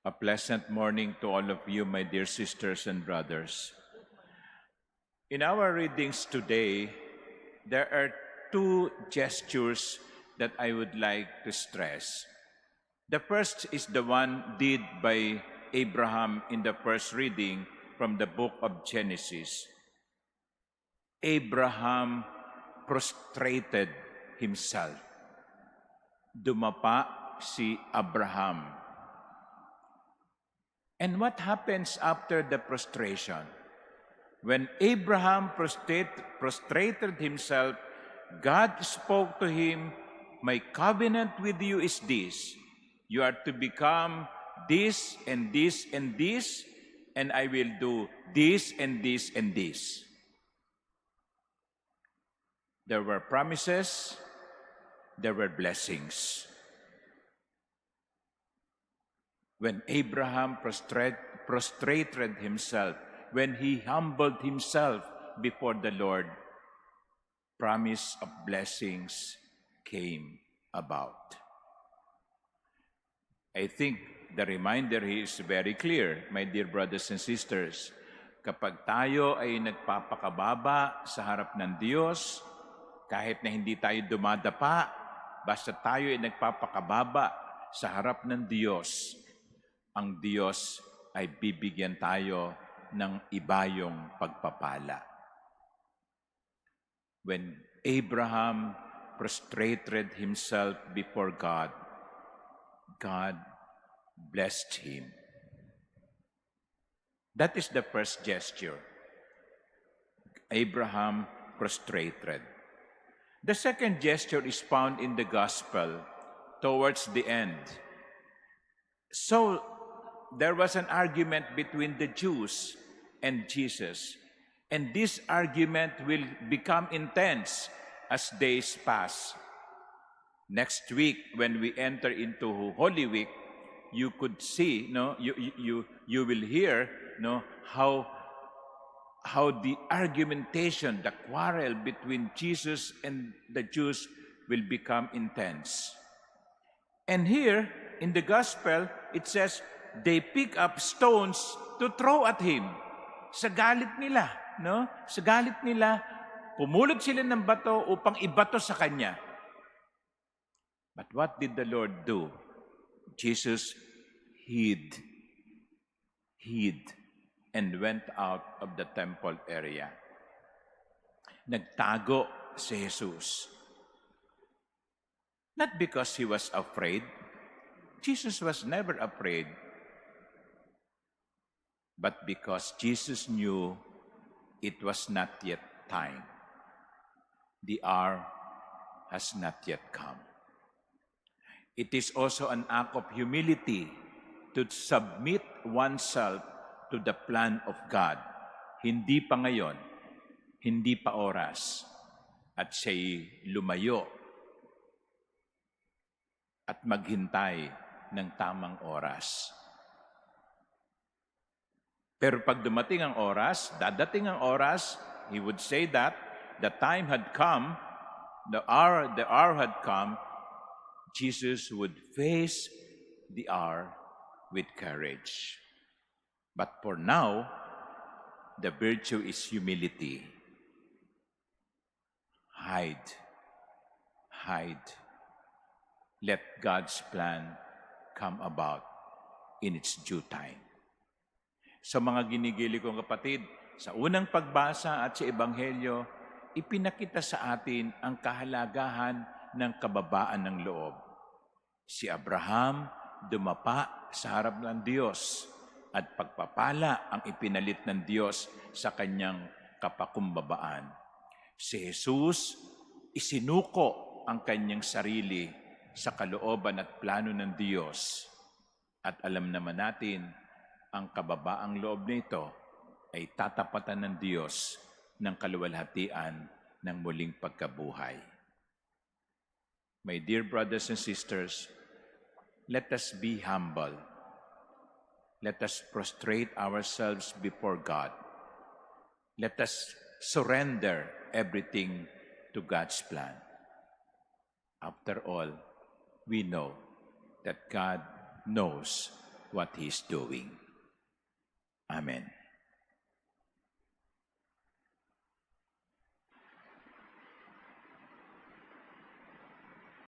A pleasant morning to all of you, my dear sisters and brothers. In our readings today, there are two gestures that I would like to stress. The first is the one did by Abraham in the first reading from the book of Genesis. Abraham prostrated himself. Dumapa si Abraham. And what happens after the prostration? When Abraham prostrated himself, God spoke to him, "My covenant with you is this. You are to become this and this and this, and I will do this and this and this." There were promises, there were blessings. When Abraham prostrated himself, when he humbled himself before the Lord, promise of blessings came about. I think the reminder here is very clear, my dear brothers and sisters. Kapag tayo ay nagpapakababa sa harap ng Diyos, kahit na hindi tayo dumadapa, basta tayo ay nagpapakababa sa harap ng Diyos, ang Diyos ay bibigyan tayo ng ibayong pagpapala. When Abraham prostrated himself before God, God blessed him. That is the first gesture. Abraham prostrated. The second gesture is found in the gospel towards the end. So, there was an argument between the Jews and Jesus. And this argument will become intense as days pass. Next week, when we enter into Holy Week, you could see, you will hear, how the argumentation, the quarrel between Jesus and the Jews will become intense. And here, in the Gospel, it says, they pick up stones to throw at him. Sa galit nila, Sa galit nila, pumulot sila ng bato upang ibato sa kanya. But what did the Lord do? Jesus hid and went out of the temple area. Nagtago si Jesus. Not because he was afraid. Jesus was never afraid. But because Jesus knew it was not yet time. The hour has not yet come. It is also an act of humility to submit oneself to the plan of God. Hindi pa ngayon, hindi pa oras, at siya'y lumayo at maghintay ng tamang oras. Pero pag dumating ang oras, dadating ang oras, he would say that the time had come, the hour had come, Jesus would face the hour with courage. But for now, the virtue is humility. Hide. Let God's plan come about in its due time. Sa mga ginigili kong kapatid, sa unang pagbasa at sa Ebanghelyo, ipinakita sa atin ang kahalagahan ng kababaan ng loob. Si Abraham dumapa sa harap ng Diyos at pagpapala ang ipinalit ng Diyos sa kanyang kapakumbabaan. Si Jesus, isinuko ang kanyang sarili sa kalooban at plano ng Diyos. At alam naman natin, ang kababaang loob nito ay tatapatan ng Diyos ng kaluwalhatian ng muling pagkabuhay. My dear brothers and sisters, let us be humble. Let us prostrate ourselves before God. Let us surrender everything to God's plan. After all, we know that God knows what He's doing. Amen.